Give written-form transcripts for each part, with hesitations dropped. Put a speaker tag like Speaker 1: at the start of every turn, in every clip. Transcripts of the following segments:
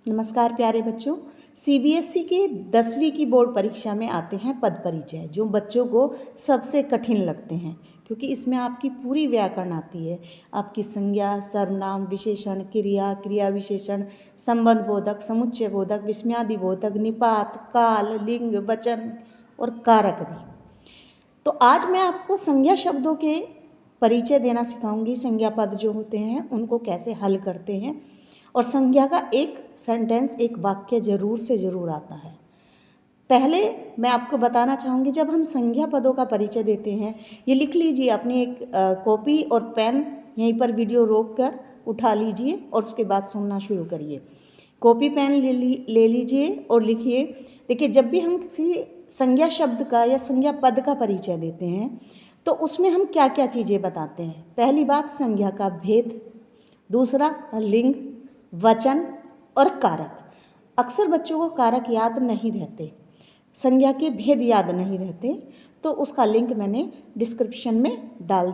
Speaker 1: नमस्कार प्यारे बच्चों। सीबीएसई के 10वीं की बोर्ड परीक्षा में आते हैं पद परिचय, जो बच्चों को सबसे कठिन लगते हैं क्योंकि इसमें आपकी पूरी व्याकरण आती है। आपकी संज्ञा, सर्वनाम, विशेषण, क्रिया, क्रिया विशेषण, संबंध बोधक, समुच्चय बोधक, विस्मयादि बोधक, निपात, काल, लिंग, वचन और कारक भी। तो आज मैं आपको संज्ञा शब्दों के परिचय देना सिखाऊंगी। संज्ञा पद जो होते हैं उनको कैसे हल करते हैं, और संज्ञा का एक सेंटेंस, एक वाक्य जरूर से ज़रूर आता है। पहले मैं आपको बताना चाहूँगी, जब हम संज्ञा पदों का परिचय देते हैं, ये लिख लीजिए अपनी एक कॉपी और पेन, यहीं पर वीडियो रोक कर उठा लीजिए और उसके बाद सुनना शुरू करिए। कॉपी पेन ले लीजिए और लिखिए। देखिए, जब भी हम किसी संज्ञा शब्द का या संज्ञा पद का परिचय देते हैं तो उसमें हम क्या क्या चीज़ें बताते हैं। पहली बात, संज्ञा का भेद। दूसरा, लिंग, वचन और कारक। अक्सर बच्चों को कारक याद नहीं रहते, संज्ञा के भेद याद नहीं रहते, तो उसका लिंक मैंने डिस्क्रिप्शन में डाल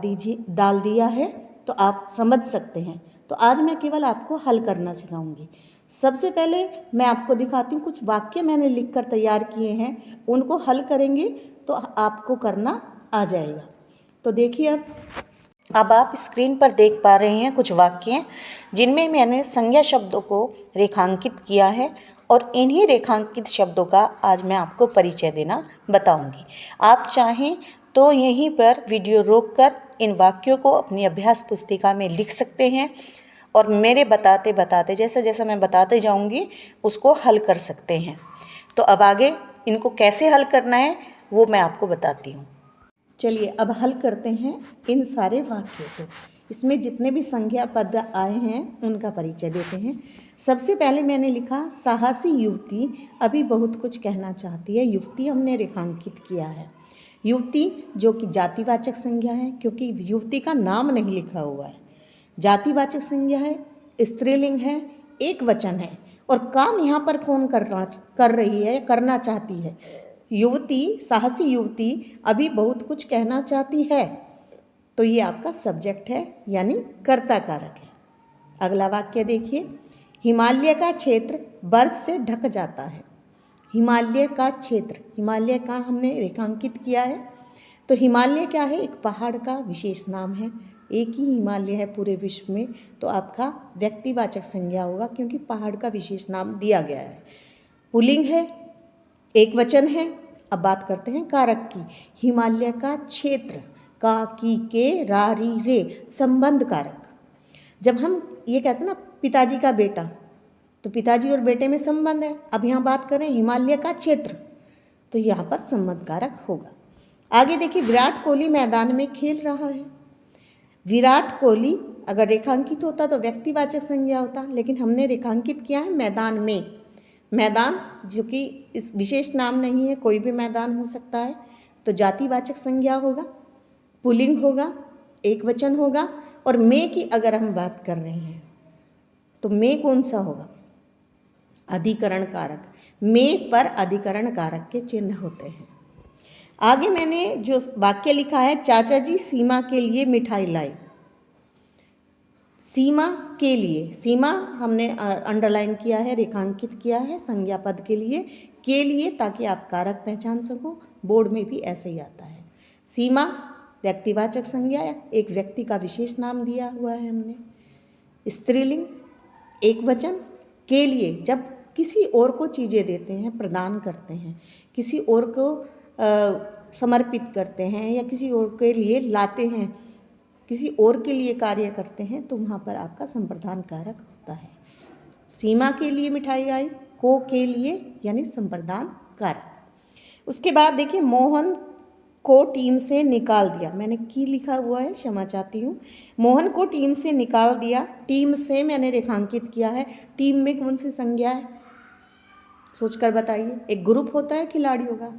Speaker 1: दिया है, तो आप समझ सकते हैं। तो आज मैं केवल आपको हल करना सिखाऊंगी। सबसे पहले मैं आपको दिखाती हूँ, कुछ वाक्य मैंने लिखकर तैयार किए हैं, उनको हल करेंगे तो आपको करना आ जाएगा। तो देखिए, अब आप स्क्रीन पर देख पा रहे हैं कुछ वाक्य जिनमें मैंने संज्ञा शब्दों को रेखांकित किया है, और इन्हीं रेखांकित शब्दों का आज मैं आपको परिचय देना बताऊंगी। आप चाहें तो यहीं पर वीडियो रोककर इन वाक्यों को अपनी अभ्यास पुस्तिका में लिख सकते हैं, और मेरे बताते बताते जैसे जैसे मैं बताते जाऊंगी उसको हल कर सकते हैं। तो अब आगे इनको कैसे हल करना है वो मैं आपको बताती हूँ। चलिए अब हल करते हैं इन सारे वाक्यों को। इसमें जितने भी संज्ञा पद आए हैं उनका परिचय देते हैं। सबसे पहले मैंने लिखा, साहसी युवती अभी बहुत कुछ कहना चाहती है। युवती हमने रेखांकित किया है। युवती जो कि जातिवाचक संज्ञा है, क्योंकि युवती का नाम नहीं लिखा हुआ है। जातिवाचक संज्ञा है, स्त्रीलिंग है, एक वचन है, और काम यहाँ पर कौन कर रही है, करना चाहती है। युवती, साहसी युवती अभी बहुत कुछ कहना चाहती है, तो ये आपका सब्जेक्ट है, यानी कर्ता कारक है। अगला वाक्य देखिए, हिमालय का क्षेत्र बर्फ से ढक जाता है। हिमालय का क्षेत्र, हिमालय का हमने रेखांकित किया है। तो हिमालय क्या है? एक पहाड़ का विशेष नाम है। एक ही हिमालय है पूरे विश्व में, तो आपका व्यक्तिवाचक संज्ञा होगा, क्योंकि पहाड़ का विशेष नाम दिया गया है। पुल्लिंग है, एक वचन है। अब बात करते हैं कारक की। हिमालय का क्षेत्र, का, की, के, रा, री, रे, संबंध कारक। जब हम ये कहते हैं ना पिताजी का बेटा, तो पिताजी और बेटे में संबंध है। अब यहाँ बात करें हिमालय का क्षेत्र, तो यहाँ पर संबंध कारक होगा। आगे देखिए, विराट कोहली मैदान में खेल रहा है। विराट कोहली अगर रेखांकित होता तो व्यक्तिवाचक संज्ञा होता, लेकिन हमने रेखांकित किया है मैदान में। मैदान जो कि इस विशेष नाम नहीं है, कोई भी मैदान हो सकता है, तो जातिवाचक संज्ञा होगा, पुल्लिंग होगा, एक वचन होगा। और में की अगर हम बात कर रहे हैं तो में कौन सा होगा? अधिकरण कारक। में पर अधिकरण कारक के चिन्ह होते हैं। आगे मैंने जो वाक्य लिखा है, चाचा जी सीमा के लिए मिठाई लाए। सीमा के लिए, सीमा हमने अंडरलाइन किया है, रेखांकित किया है संज्ञा पद के लिए ताकि आप कारक पहचान सको। बोर्ड में भी ऐसे ही आता है। सीमा व्यक्तिवाचक संज्ञा, एक व्यक्ति का विशेष नाम दिया हुआ है हमने। स्त्रीलिंग, एक वचन। के लिए जब किसी और को चीज़ें देते हैं, प्रदान करते हैं, किसी और को समर्पित करते हैं, या किसी और के लिए लाते हैं, किसी और के लिए कार्य करते हैं, तो वहाँ पर आपका संप्रदान कारक होता है। सीमा के लिए मिठाई आई, को के लिए यानी संप्रदान कारक। उसके बाद देखिए, मोहन को टीम से निकाल दिया। मैंने की लिखा हुआ है, क्षमा चाहती हूँ। मोहन को टीम से निकाल दिया, टीम से मैंने रेखांकित किया है। टीम में कौन सी संज्ञा है, सोचकर बताइए। एक ग्रुप होता है खिलाड़ियों का,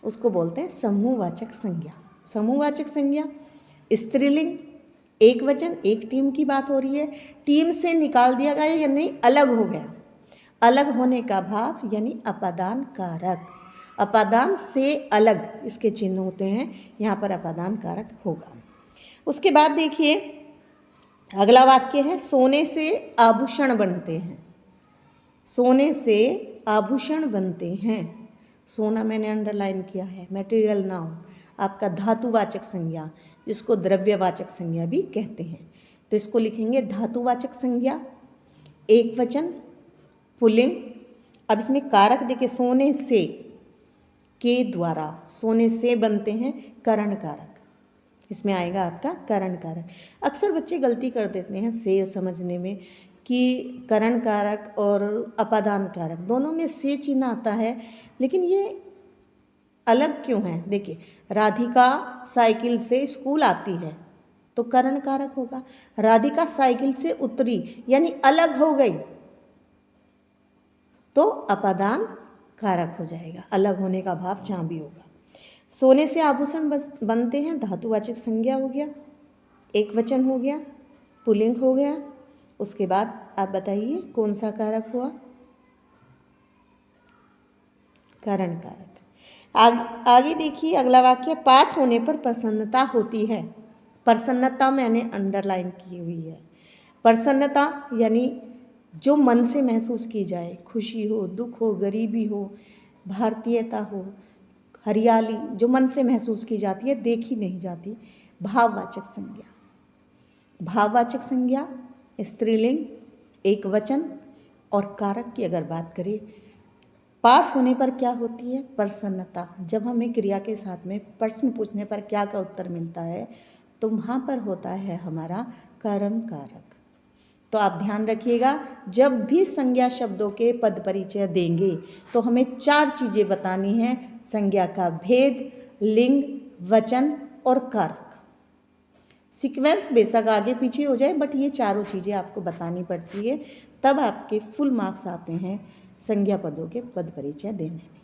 Speaker 1: उसको बोलते हैं समूहवाचक संज्ञा। समूहवाचक संज्ञा, स्त्रीलिंग, एक वचन, एक टीम की बात हो रही है। टीम से निकाल दिया गया यानी अलग हो गया। अलग होने का भाव यानी अपादान कारक। अपादान से अलग इसके चिन्ह होते हैं, यहाँ पर अपादान कारक होगा। उसके बाद देखिए, अगला वाक्य है, सोने से आभूषण बनते हैं। सोने से आभूषण बनते हैं। सोना मैंने अंडरलाइन किया है, मटेरियल नाउन, आपका धातुवाचक संज्ञा, जिसको द्रव्यवाचक संज्ञा भी कहते हैं। तो इसको लिखेंगे धातुवाचक संज्ञा, एक वचन, पुल्लिंग। अब इसमें कारक देखिए, सोने से के द्वारा, सोने से बनते हैं करण कारक, इसमें आएगा आपका करण कारक। अक्सर बच्चे गलती कर देते हैं से समझने में कि करण कारक और अपादान कारक दोनों में से चिन्ह आता है, लेकिन ये अलग क्यों है? देखिए, राधिका साइकिल से स्कूल आती है तो करण कारक होगा। राधिका साइकिल से उतरी यानी अलग हो गई तो अपादान कारक हो जाएगा, अलग होने का भाव जहाँ भी होगा। सोने से आभूषण बनते हैं, धातुवाचक संज्ञा हो गया, एक वचन हो गया, पुल्लिंग हो गया। उसके बाद आप बताइए कौन सा कारक हुआ? करण कारक। आगे देखिए अगला वाक्य, पास होने पर प्रसन्नता होती है। प्रसन्नता मैंने अंडरलाइन की हुई है। प्रसन्नता यानी जो मन से महसूस की जाए, खुशी हो, दुख हो, गरीबी हो, भारतीयता हो, हरियाली, जो मन से महसूस की जाती है, देखी नहीं जाती। भाववाचक संज्ञा, भाववाचक संज्ञा, स्त्रीलिंग, एक वचन और कारक की अगर बात करें, पास होने पर क्या होती है? प्रसन्नता। जब हमें क्रिया के साथ में प्रश्न पूछने पर क्या का उत्तर मिलता है तो वहाँ पर होता है हमारा कर्म कारक। तो आप ध्यान रखिएगा, जब भी संज्ञा शब्दों के पद परिचय देंगे तो हमें 4 चीज़ें बतानी हैं: संज्ञा का भेद, लिंग, वचन और कारक। सीक्वेंस बेशक आगे पीछे हो जाए, बट ये चारों चीज़ें आपको बतानी पड़ती है, तब आपके फुल मार्क्स आते हैं संज्ञा पदों के पद परिचय देने में।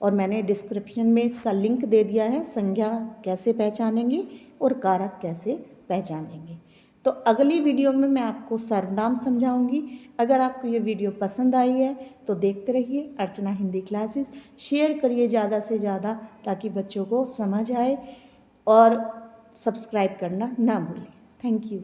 Speaker 1: और मैंने डिस्क्रिप्शन में इसका लिंक दे दिया है, संज्ञा कैसे पहचानेंगे और कारक कैसे पहचानेंगे। तो अगली वीडियो में मैं आपको सर्वनाम समझाऊंगी। अगर आपको ये वीडियो पसंद आई है तो देखते रहिए अर्चना हिंदी क्लासेस, शेयर करिए ज़्यादा से ज़्यादा ताकि बच्चों को समझ आए, और सब्सक्राइब करना ना भूलें। Thank you.